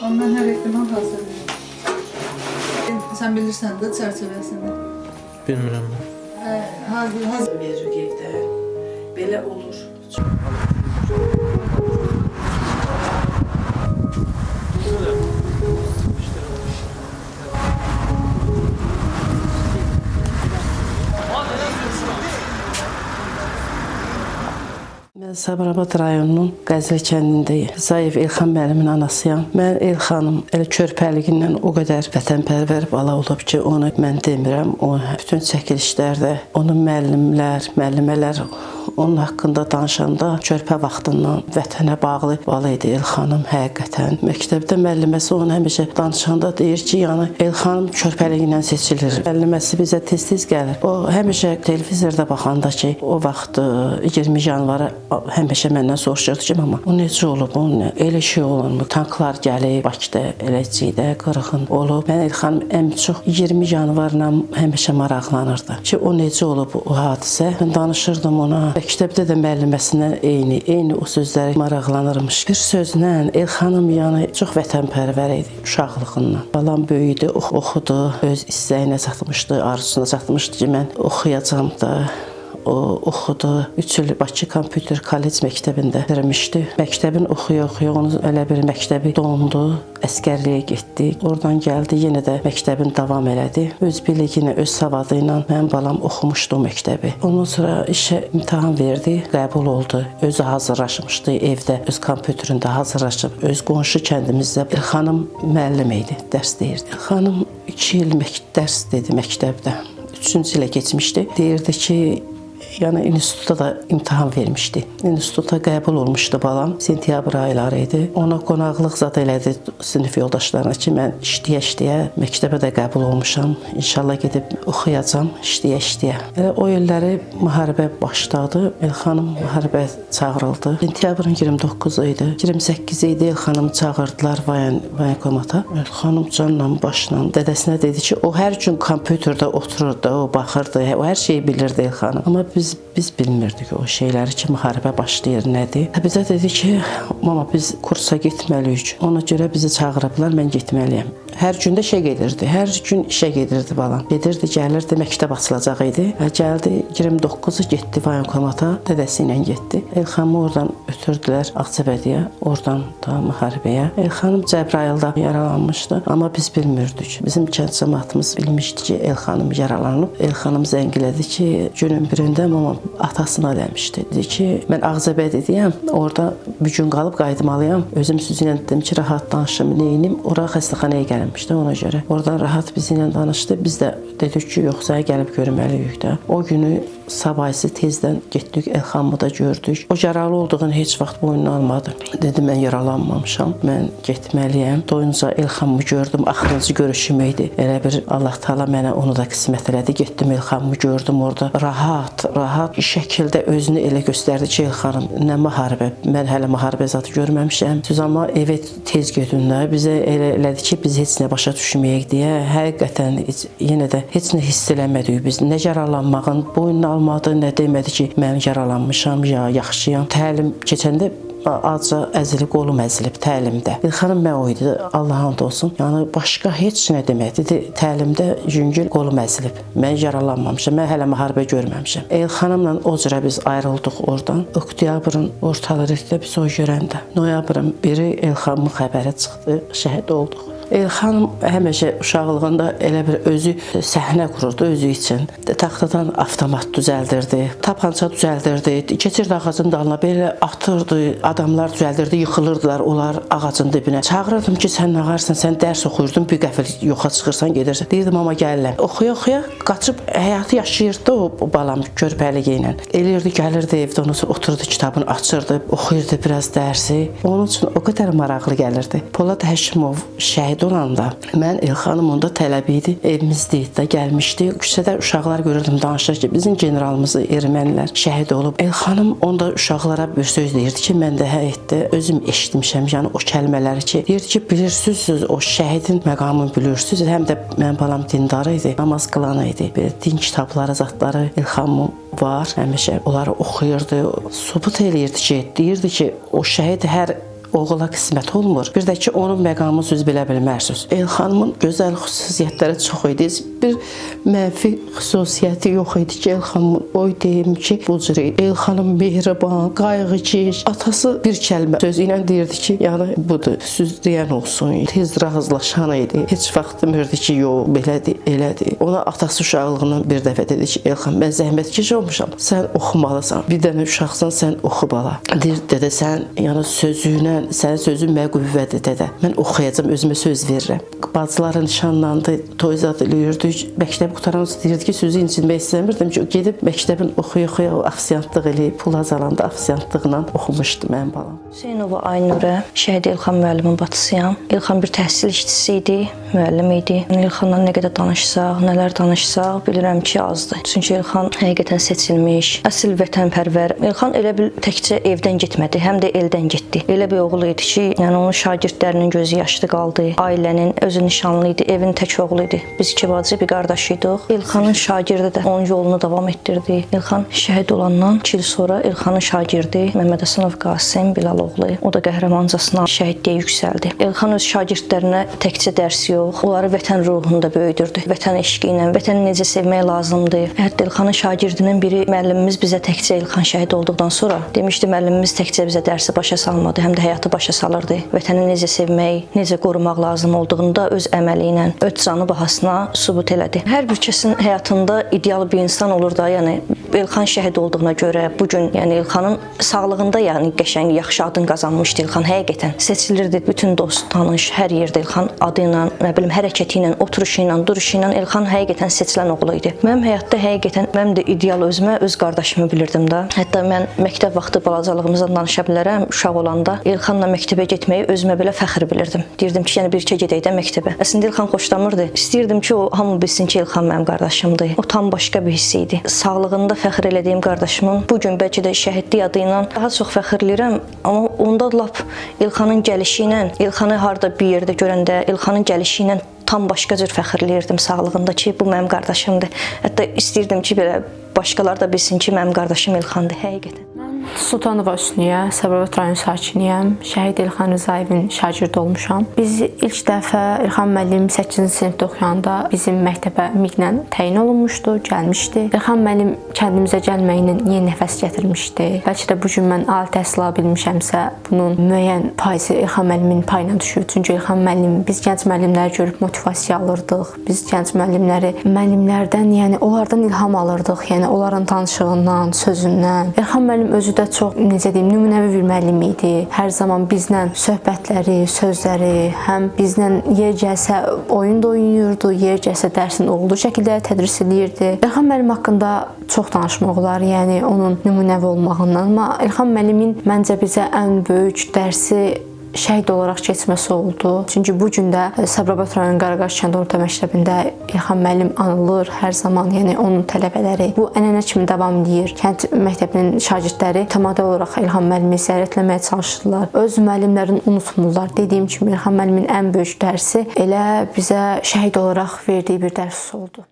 Ondan hər ehtimal hazırlayın. Sən bilirsən də çərçivəsində. Bilmirəm mən. Hazır. Veririk evdə. Belə olur. Mən Sabirabad rayonunun Qəzli kəndindəyim. Zayev İlxan müəllimin anasıyam. Mən İlxanım elə körpəliyindən o qədər vətənpərvər bala olub ki, onu mən demirəm. O bütün çəkilişlərdə onun müəllimələr onun haqqında danışanda körpə vaxtından vətənə bağlı bala idi İlxanım həqiqətən. Məktəbdə müəlliməsi onu həmişə danışanda deyir ki, yəni İlxanım körpəliyindən seçilir. Müəlliməsi bizə tez-tez gəlir. O həmişə televizorda baxanda ki, o vaxt 20 yanvarı həmişə məndən soruşurdu ki, mama, o necə olub, elə şey olunmu, tanklar gəlib, Bakıda, Eləcikdə, qırğın olub. Mən İlxanım ən çox 20 yanvarla həmişə maraqlanırdı ki, o necə olub o hadisə. Mən danışırdım ona. Məktəbdə də müəlliməsindən eyni o sözləri maraqlanırmış. Bir sözlə İlxanım yəni çox vətənpərvər idi uşaqlığından. Balam böyüdü, oxudu, öz istəyinə çatmışdı, arzusuna çatmışdı ki, mən oxuyacam da. O oxudu. 3 il Bakı Kompüter Kollec məktəbində bitirmişdi. Məktəbin oxuya-oxuya onu elə bir məktəbi dondu. Əskərliyə getdi. Oradan gəldi, yenə də məktəbin davam elədi. Öz biliyinə, öz savadı ilə mənim balam oxumuşdu o məktəbi. Ondan sonra işə imtahan verdi, qəbul oldu. Özü hazırlaşmışdı evdə, öz kompüterində hazırlaşıb. Öz qonşu kəndimizdə İlxanım müəllim idi, dərs deyirdi. İlxanım 2 il dərs dedi məktəbdə. 3-cü ilə keçmişdi. Deyirdi ki, yəni instituta da imtahan vermişdi. İnstituta qəbul olmuşdu balam. Sentyabr ayları idi. Ona qonaqlıq zad elədi sinif yoldaşlarına ki, mən işləyə-işləyə məktəbə də qəbul olmuşam. İnşallah gedib oxuyacam, işləyə-işləyə. O illəri müharibə başladı. İlxanım müharibəyə çağırıldı. Sentyabrın 29-u idi. 28-i idi İlxanımı çağırdılar voyenkomata. İlxanım canla başla dədəsinə dedi ki, o hər gün kompüterdə otururdu, o baxırdı, o hər şeyi bilirdi İlxanım. Amma biz bilmirdik o şeyləri ki, müharibə başlayır, nədir. Bizə dedi ki, mama biz kursa getməliyik. Ona görə bizi çağırıblar, mən getməliyəm. Hər gün də işə gedirdi. Hər gün işə gedirdi balam. Gedirdi, gəlirdi, məktəb açılacaq idi. Gəldi, 29-u getdi voyenkomata, dədəsi ilə getdi. Elxanımı oradan ötürdülər Ağcabədiyə, oradan da müharibəyə. Elxanım Cəbrayılda yaralanmışdı, amma biz bilmirdik. Bizim kənd cəmaatımız bilmişdi ki, Elxanım yaralanıb. Elxanım zəng elədi ki, günün birində mama atasına demişdi. Dedi ki, mən Ağcabədiyəm, orada bir gün qalıb qayıtmalıyam. Özüm sizinlə dedim ki, rahat danışım, neynim, ora xəstəxanaya gəlmişdi ona görə. Oradan rahat bizimlə danışdı. Biz də dedik ki, yoxsa gəlib görməliyik də. O günü sabahısı tezdən getdik, Elxanımı da gördük. O yaralı olduğunu heç vaxt boynuna almadı. Dedi, mən yaralanmamışam, mən getməliyəm. Doyunca Elxanımı gördüm, axırıncı görüşüm idi. Elə bir Allah Taala mənə onu da qismət elədi. Getdim Elxanımı gördüm orada. Rahat şəkildə özünü elə göstərdi ki, Elxanım, nə müharibə. Mən hələ müharibə zadı görməmişəm. Siz amma evə tez gedinlər. Bizə elə elədi ki, biz heç nə başa düşməyək deyə. Həqiqətən yenə də heç nə hiss eləmədik biz. Nə yaralanmağın boynuna almadı, nə demədi ki, mən yaralanmışam, ya yaxşıyam. Təlim keçəndə azca əzilib, qolum əzilib təlimdə. İlxanım mən o idi, Allah hamd olsun. Yəni başqa heç nə demədi. Dedi, təlimdə yüngül qolum əzilib. Mən yaralanmamışam, mən hələ müharibə görməmişəm. İlxanımla o cürə biz ayrıldıq oradan. Oktyabrın ortalarında biz o görəndə. Noyabrın 1-i İlxanımın xəbəri çıxdı, şəhid olduq. Elxanım həmişə uşaqlığında elə bir özü səhnə qururdu özü üçün. Taxtadan avtomat düzəldirdi, tapança düzəldirdi, keçirdi ağacın dalına, belə atırdı, adamlar düzəldirdi, yıxılırdılar onlar ağacın dibinə. Çağırırdım ki, sən nə ağarsan, sən dərs oxuyurdun, bir qəfil yoxa çıxırsan, gedirsən. Deyirdim, amma gəlirəm. Oxuya-oxuya qaçıb həyatı yaşayırdı o balam körpəliyi ilə. Elirdi, gəlirdi evdə, onu otururdu, kitabını açırdı, oxuyurdu biraz dərsi. Onun üçün o qədər maraqlı gəlirdi. Polad Həşimov şəhid olanda mən İlxanım onda tələb idi, evimizdə də gəlmişdi. Küçədə uşaqlar görürdüm, danışır ki, bizim generalımızı ermənilər şəhid olub. İlxanım onda uşaqlara bir söz deyirdi ki, mən də həyətdə özüm eşitmişəm, yəni o kəlmələri ki, deyirdi ki, bilirsiniz, o şəhidin məqamını bilirsiniz. Həm də mənim balam dindar idi, namaz qılan idi. Belə din kitabları, zatları İlxanım var, həmişə onları oxuyurdu. Subut eləyirdi ki, deyirdi ki, o şəhid hər oğula qismət olmur. Bir də ki, onun məqamını siz bilə bilmərsiniz. Elxanımın gözəl xüsusiyyətləri çox idi. Bir mənfi xüsusiyyəti yox idi ki, Elxanımın oy deyim ki, bu cür idi. Elxanım mehriban, qayğıkeş. Atası bir kəlmə sözü ilə deyirdi ki, yəni budur, siz deyən olsun. Tez razılaşan idi. Heç vaxt demirdi ki, yox, belədir, elədir. Ona atası uşaqlığından bir dəfə dedi ki, Elxan, mən zəhmətkeş olmuşam. Sən oxumalısan. Bir dənə uşaqsan, sən oxu bala. Deyir, dədə, sən yəni sözünlə, sənin sözün mənə qüvvədir, dədə. Mən oxuyacam, özümə söz verirəm. Bacıları nişanlandı, toy zad eləyirdik. Məktəb qutaran deyirdi ki, sözü incinmək istəmirdim ki, gedib məktəbin oxuya-oxuya afisiyantlıq eləyib, pul azalanda afisiyantlıqla oxumuşdu mənim balam. Hüseynova Aynurə, Şəhid İlxan müəllimin bacısıyam. İlxan bir təhsil işçisi idi, müəllim idi. İlxanla nə qədər danışsaq, nələr danışsaq, bilirəm ki, azdır. Çünki İlxan həqiqətən seçilmiş, əsl vətənpərvər. İlxan elə bil təkcə evdən getmədi, həm də eldən getdi. Elə bir oğul idi ki, yəni onun şagirdlərinin gözü yaşlı qaldı. Ailənin özü nişanlı idi, evin tək oğlu idi. Biz iki bacı, bir qardaş idik. İlxanın şagirdi də onun yolunu davam etdirdi. İlxan şəhid olandan 2 il sonra İlxanın şagirdi Məmməd Həsənov Qasim Bilalıoğlu, o da qəhrəmancasına şəhidliyə yüksəldi. İlxan öz şagirdlərinə təkcə dərs yox, onları vətən ruhunda böyüdürdü. Vətən eşqi ilə, vətəni necə sevmək lazımdır. Hətta İlxanın şagirdinin biri müəllimimiz bizə təkcə İlxan şəhid olduqdan sonra demişdi, müəllimimiz təkcə bizə dərsi başa salmadı, həm də həyatı başa salırdı. Vətəni necə sevmək, necə qorumaq lazım olduğunu da öz əməli ilə, öz canı bahasına sübut elədi. Hər bir kəsin həyatında ideal bir insan olur da, yəni İlxan şəhid olduğuna görə bu gün, yəni İlxanın sağlığında, yəni qəşəng, yaxşı adın qazanmışdı İlxan. Həqiqətən seçilirdi bütün dost, tanış, hər yerdə İlxan adı ilə, nə bilim, hərəkəti ilə, oturuşu ilə, duruşu ilə İlxan həqiqətən seçilən oğlu idi. Mənim həyatda həqiqətən mənim də ideal özümə, öz qardaşımı bilirdim də. Hətta mən məktəb vaxtı balacalığımızdan danışa bilərəm. Uşaq olanda İlxanla məktəbə getməyi özümə belə fəxr bilirdim. Deyirdim ki, yəni bircə gedək də məktəbə. Əslində İlxan xoşlamırdı. İstəyirdim ki, o hamı bilsin ki, İlxan mənim qardaşımdır. O tam başqa bir hiss idi. Sağlığında fəxr elədiyim qardaşımın bu gün bəlkə də şəhidlik adı ilə daha çox fəxr eləyirəm. Amma onda lap İlxanın gəlişi ilə, İlxanı harda bir yerdə görəndə, İlxanın gəlişi ilə tam başqa cür fəxr eləyirdim sağlığında ki, bu mənim qardaşımdır. Hətta istəyirdim ki, belə başqalar da bilsin ki, mənim qardaşım İlxandır həqiqətən. Sultanova Hüsniyə, Sabirabad rayon sakiniyəm. Şəhid İlxan Rızayevin şagirdi olmuşam. Biz ilk dəfə İlxan müəllim 8-ci sinifdə oxuyanda bizim məktəbə MİQ-lə təyin olunmuşdu, gəlmişdi. İlxan müəllim kəndimizə gəlməyinə yeni nəfəs gətirmişdi. Bəlkə də bu gün mən ali təhsil ala bilmişəmsə, bunun müəyyən payı İlxan müəllimin payına düşür. Çünki İlxan müəllim, biz gənc müəllimləri görüb motivasiya alırdıq. Biz gənc müəllimlərdən, yəni onlardan ilham alırdıq. Yəni onların danışığından, sözündən. İlxan müəllim özü də çox, necə deyim, nümunəvi bir müəllim idi. Hər zaman bizlə söhbətləri, sözləri, həm bizlə yer gəlsə oyun da oynayırdı, yer gəlsə dərsin olduğu şəkildə tədris edirdi. İlxan müəllim haqqında çox danışmaq olar, yəni onun nümunəvi olmağından. Amma İlxan müəllimin məncə bizə ən böyük dərsi şəhid olaraq keçməsi oldu. Çünki bu gün də Sabirabad rayon Qaraqaş kənd orta məktəbində İlxan müəllim anılır hər zaman. Yəni onun tələbələri bu ənənə kimi davam edir. Kənd məktəbinin şagirdləri təmadül olaraq İlxan müəllimi ziyarət etməyə çalışırlar. Öz müəllimlərini unutmurlar. Dediyim kimi İlxan müəllimin ən böyük dərsi elə bizə şəhid olaraq verdiyi bir dərs oldu.